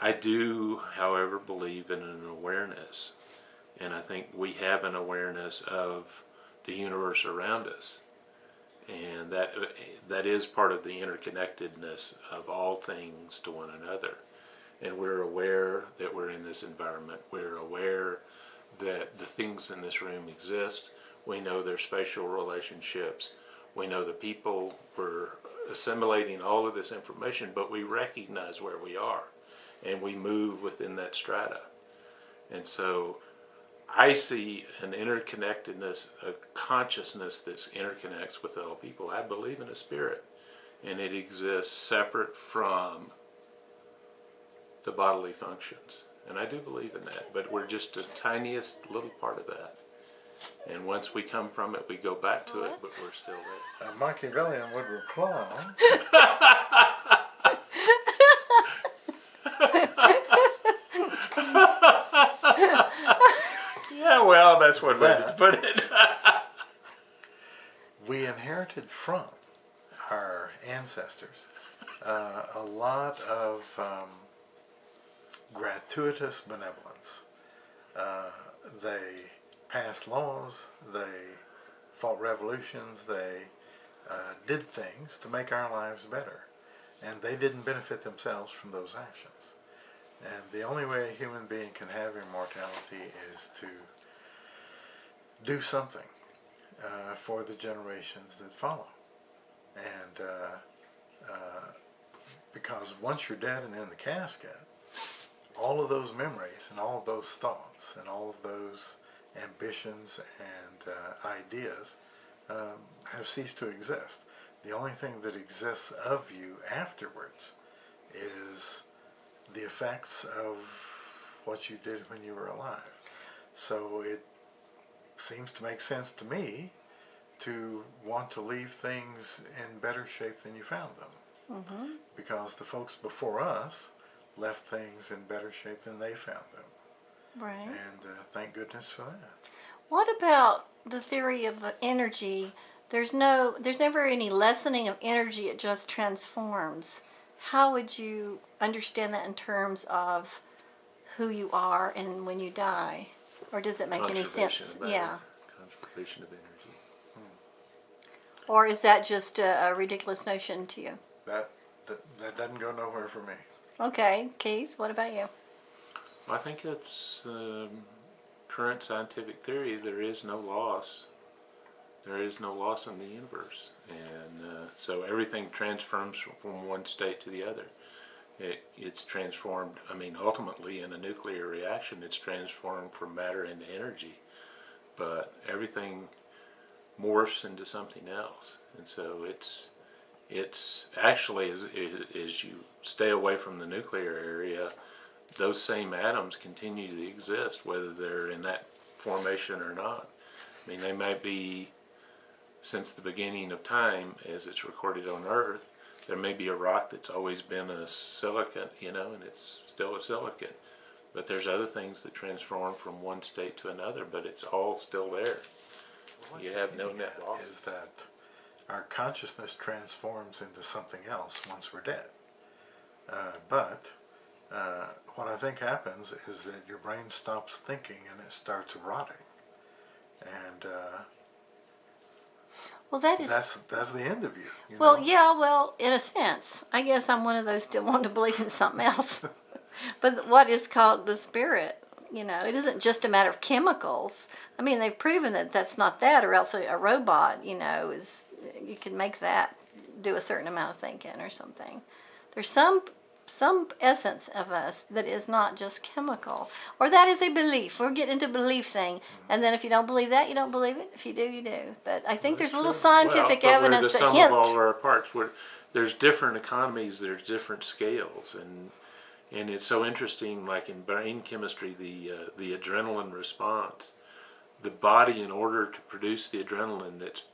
I do, however, believe in an awareness, and I think we have an awareness of the universe around us, and that is part of the interconnectedness of all things to one another. And we're aware that we're in this environment. We're aware that the things in this room exist. We know their spatial relationships. We know the people. We're assimilating all of this information, but we recognize where we are, and we move within that strata. And so I see an interconnectedness, a consciousness that interconnects with all people. I believe in a spirit, and it exists separate from the bodily functions. And I do believe in that, but we're just the tiniest little part of that. And once we come from it, we go back to it, but we're still there. Machiavellian would reply. Yeah, well, that's one way to put it. We inherited from our ancestors a lot of gratuitous benevolence. They passed laws, they fought revolutions, they did things to make our lives better. And they didn't benefit themselves from those actions. And the only way a human being can have immortality is to do something for the generations that follow. And because once you're dead and in the casket, all of those memories and all of those thoughts and all of those ambitions and ideas have ceased to exist. The only thing that exists of you afterwards is the effects of what you did when you were alive. So it seems to make sense to me to want to leave things in better shape than you found them. Mm-hmm. Because the folks before us left things in better shape than they found them. Right. And thank goodness for that. What about the theory of energy? There's never any lessening of energy, it just transforms. How would you understand that in terms of who you are and when you die? Or does it make any sense? Yeah. Conservation of energy. Or is that just a ridiculous notion to you? That doesn't go nowhere for me. Okay, Keith, what about you? I think it's current scientific theory. There is no loss. There is no loss in the universe, and so everything transforms from one state to the other. It's transformed. I mean, ultimately, in a nuclear reaction, it's transformed from matter into energy, but everything morphs into something else, and so it's actually as you stay away from the nuclear area, those same atoms continue to exist, whether they're in that formation or not. I mean, they might be, since the beginning of time, as it's recorded on Earth, there may be a rock that's always been a silicate, and it's still a silicate. But there's other things that transform from one state to another, but it's all still there. You have no net losses. Is that our consciousness transforms into something else once we're dead. But what I think happens is that your brain stops thinking and it starts rotting. And Well, that is... That's the end of you. Well, yeah, well, in a sense. I guess I'm one of those still wanting to believe in something else. But what is called the spirit, it isn't just a matter of chemicals. I mean, they've proven that that's not that, or else a robot, is, you can make that do a certain amount of thinking or something. There's some essence of us that is not just chemical, or that is a belief. We're getting into belief thing, and then if you don't believe that, you don't believe it. If you do, you do. But I think there's a little scientific evidence that hint. We're the sum of all our parts. There's different economies. There's different scales, and it's so interesting. Like in brain chemistry, the adrenaline response, the body, in order to produce the adrenaline, that's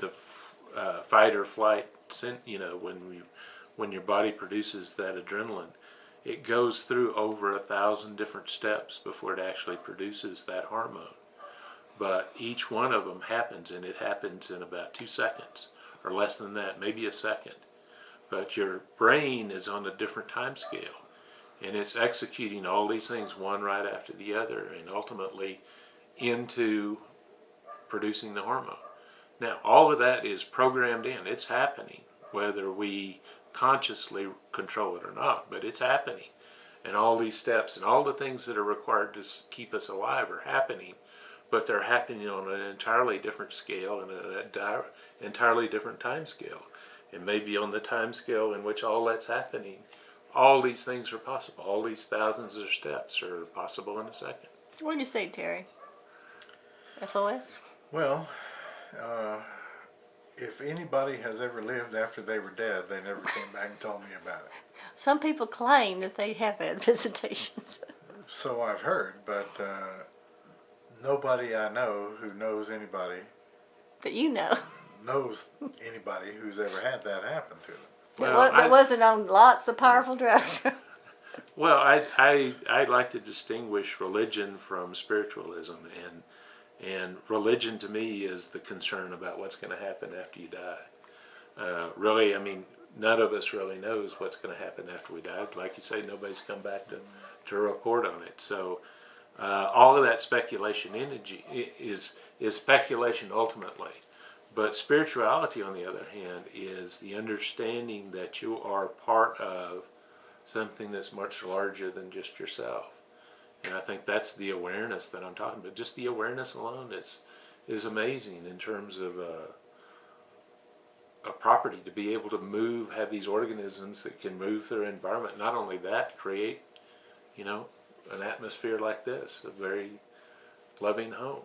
the fight or flight. When your body produces that adrenaline, it goes through over 1,000 different steps before it actually produces that hormone. But each one of them happens, and it happens in about 2 seconds, or less than that, maybe a second. But your brain is on a different time scale, And it's executing all these things one right after the other and ultimately into producing the hormone. Now, all of that is programmed in. It's happening, whether we consciously control it or not, but it's happening. And all these steps and all the things that are required to keep us alive are happening, but they're happening on an entirely different scale and an entirely different time scale. And maybe on the time scale in which all that's happening, all these things are possible. All these thousands of steps are possible in a second. What do you say, Terry? FOS? Well, if anybody has ever lived after they were dead, they never came back and told me about it. Some people claim that they have had visitations. So I've heard, but nobody I know who knows anybody That you know. knows anybody who's ever had that happen to them. That wasn't on lots of powerful drugs. Well, I'd like to distinguish religion from spiritualism, and religion to me is the concern about what's going to happen after you die. Really, I mean, none of us really knows what's going to happen after we die. Like you say, nobody's come back to report on it. So all of that speculation energy is speculation ultimately. But spirituality, on the other hand, is the understanding that you are part of something that's much larger than just yourself. And I think that's the awareness that I'm talking about. Just the awareness alone is amazing in terms of a property to be able to move, have these organisms that can move their environment. Not only that, create, an atmosphere like this, a very loving home.